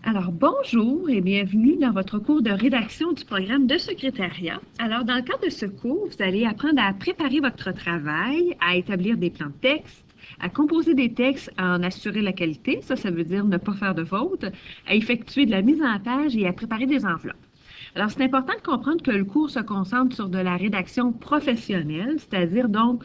Alors, bonjour et bienvenue dans votre cours de rédaction du programme de secrétariat. Alors, dans le cadre de ce cours, vous allez apprendre à préparer votre travail, à établir des plans de texte, à composer des textes, à en assurer la qualité, ça veut dire ne pas faire de fautes, à effectuer de la mise en page et à préparer des enveloppes. Alors, c'est important de comprendre que le cours se concentre sur de la rédaction professionnelle, c'est-à-dire donc,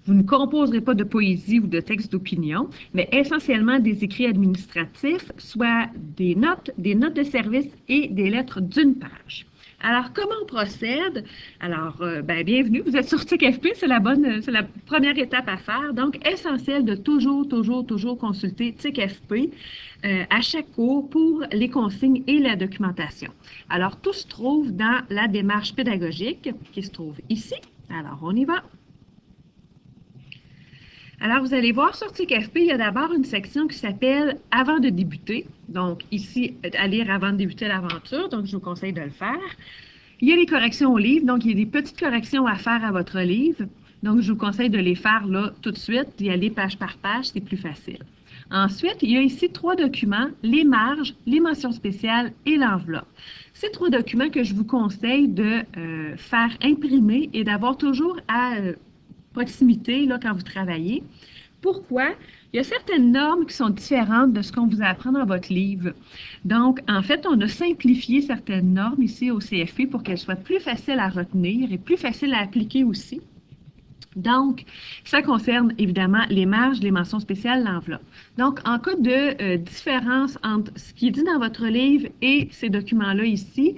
vous ne composerez pas de poésie ou de texte d'opinion, mais essentiellement des écrits administratifs, soit des notes de service et des lettres d'une page. Alors, comment on procède? Alors, bienvenue, vous êtes sur TIC-FP, c'est la première étape à faire. Donc, essentiel de toujours consulter TIC-FP à chaque cours pour les consignes et la documentation. Alors, tout se trouve dans la démarche pédagogique qui se trouve ici. Alors, on y va. Alors, vous allez voir sur TIC-FP, il y a d'abord une section qui s'appelle « Avant de débuter ». Donc, ici, à lire avant de débuter l'aventure. Donc, je vous conseille de le faire. Il y a les corrections au livre. Donc, il y a des petites corrections à faire à votre livre. Donc, je vous conseille de les faire là tout de suite, d'y aller page par page, c'est plus facile. Ensuite, il y a ici 3 documents, les marges, les mentions spéciales et l'enveloppe. Ces 3 documents que je vous conseille de faire imprimer et d'avoir toujours à proximité là, quand vous travaillez. Pourquoi? Il y a certaines normes qui sont différentes de ce qu'on vous apprend dans votre livre. Donc, en fait, on a simplifié certaines normes ici au CFP pour qu'elles soient plus faciles à retenir et plus faciles à appliquer aussi. Donc, ça concerne évidemment les marges, les mentions spéciales, l'enveloppe. Donc, en cas de différence entre ce qui est dit dans votre livre et ces documents-là ici,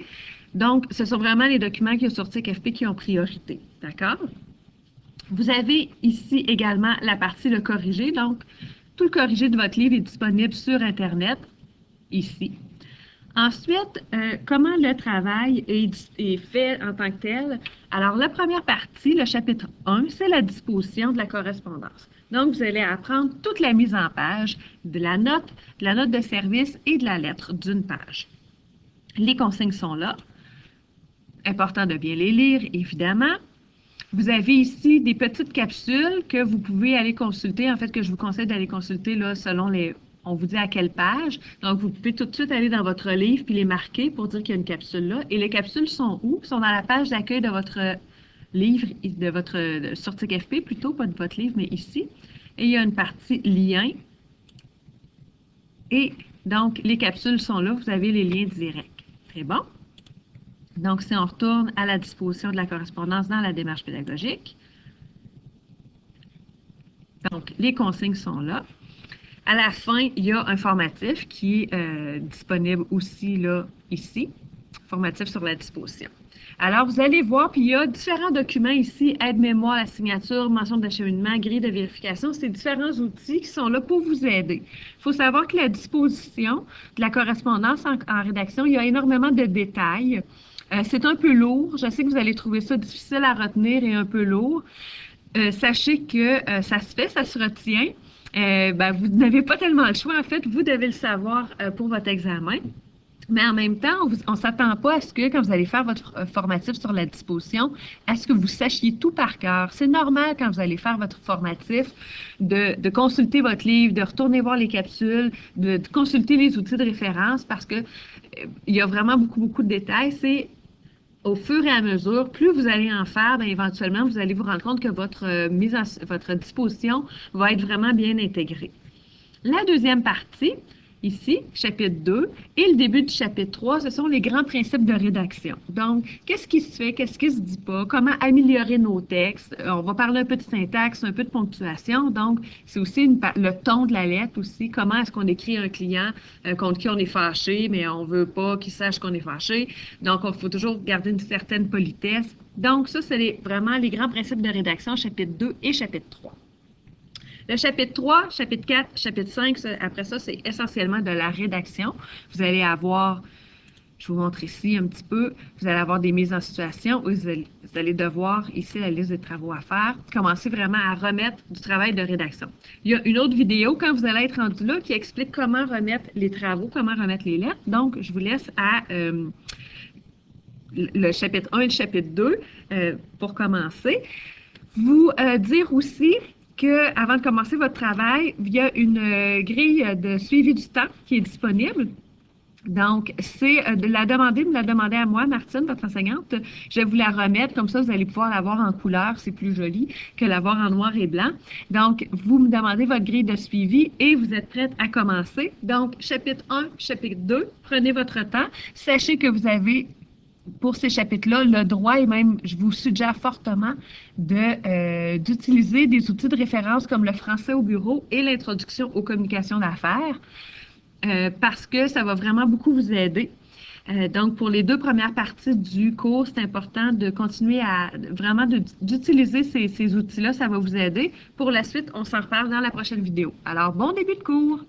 donc, ce sont vraiment les documents qui sont sur TIC-FP qui ont priorité. D'accord? Vous avez ici également la partie le corrigé. Donc, tout le corrigé de votre livre est disponible sur Internet, ici. Ensuite, comment le travail est fait en tant que tel? Alors, la première partie, le chapitre 1, c'est la disposition de la correspondance. Donc, vous allez apprendre toute la mise en page de la note de service et de la lettre d'une page. Les consignes sont là. Important de bien les lire, évidemment. Vous avez ici des petites capsules que vous pouvez aller consulter, en fait, que je vous conseille d'aller consulter là, selon on vous dit à quelle page. Donc, vous pouvez tout de suite aller dans votre livre puis les marquer pour dire qu'il y a une capsule là. Et les capsules sont où? Sont dans la page d'accueil de votre livre, sur TIC-FP plutôt, pas de votre livre, mais ici. Et il y a une partie lien. Et donc, les capsules sont là, vous avez les liens directs. Très bon. Donc, si on retourne à la disposition de la correspondance dans la démarche pédagogique, donc les consignes sont là. À la fin, il y a un formatif qui est disponible aussi là, ici, formatif sur la disposition. Alors, vous allez voir, puis il y a différents documents ici, aide-mémoire, la signature, mention d'acheminement, grille de vérification, c'est différents outils qui sont là pour vous aider. Il faut savoir que la disposition de la correspondance en rédaction, il y a énormément de détails. C'est un peu lourd. Je sais que vous allez trouver ça difficile à retenir et un peu lourd. Sachez que ça se fait, ça se retient. Vous n'avez pas tellement le choix. En fait, vous devez le savoir pour votre examen. Mais en même temps, on ne s'attend pas à ce que, quand vous allez faire votre formatif sur la disposition, à ce que vous sachiez tout par cœur. C'est normal, quand vous allez faire votre formatif, de consulter votre livre, de retourner voir les capsules, de consulter les outils de référence, parce que il y a vraiment beaucoup de détails. C'est au fur et à mesure, plus vous allez en faire, éventuellement, vous allez vous rendre compte que votre disposition va être vraiment bien intégrée. La deuxième partie, ici, chapitre 2, et le début du chapitre 3, ce sont les grands principes de rédaction. Donc, qu'est-ce qui se fait, qu'est-ce qui se dit pas, comment améliorer nos textes. On va parler un peu de syntaxe, un peu de ponctuation. Donc, c'est aussi le ton de la lettre aussi. Comment est-ce qu'on écrit un client contre qui on est fâché, mais on veut pas qu'il sache qu'on est fâché. Donc, il faut toujours garder une certaine politesse. Donc, ça, c'est vraiment les grands principes de rédaction, chapitre 2 et chapitre 3. Le chapitre 3, chapitre 4, chapitre 5, après ça, c'est essentiellement de la rédaction. Vous allez avoir, je vous montre ici un petit peu, vous allez avoir des mises en situation où vous allez devoir, ici, la liste des travaux à faire, commencer vraiment à remettre du travail de rédaction. Il y a une autre vidéo, quand vous allez être rendu là, qui explique comment remettre les travaux, comment remettre les lettres. Donc, je vous laisse à le chapitre 1 et le chapitre 2 pour commencer. Vous dire aussi que, avant de commencer votre travail, il y a une grille de suivi du temps qui est disponible. Donc, c'est de me la demander à moi, Martine, votre enseignante. Je vais vous la remettre, comme ça, vous allez pouvoir la voir en couleur, c'est plus joli que la voir en noir et blanc. Donc, vous me demandez votre grille de suivi et vous êtes prête à commencer. Donc, chapitre 1, chapitre 2, prenez votre temps. Sachez que vous avez, pour ces chapitres-là, le droit et même, je vous suggère fortement d'utiliser des outils de référence comme le français au bureau et l'introduction aux communications d'affaires. Parce que ça va vraiment beaucoup vous aider. Donc, pour les 2 premières parties du cours, c'est important de continuer à vraiment d'utiliser ces outils-là, ça va vous aider. Pour la suite, on s'en reparle dans la prochaine vidéo. Alors, bon début de cours!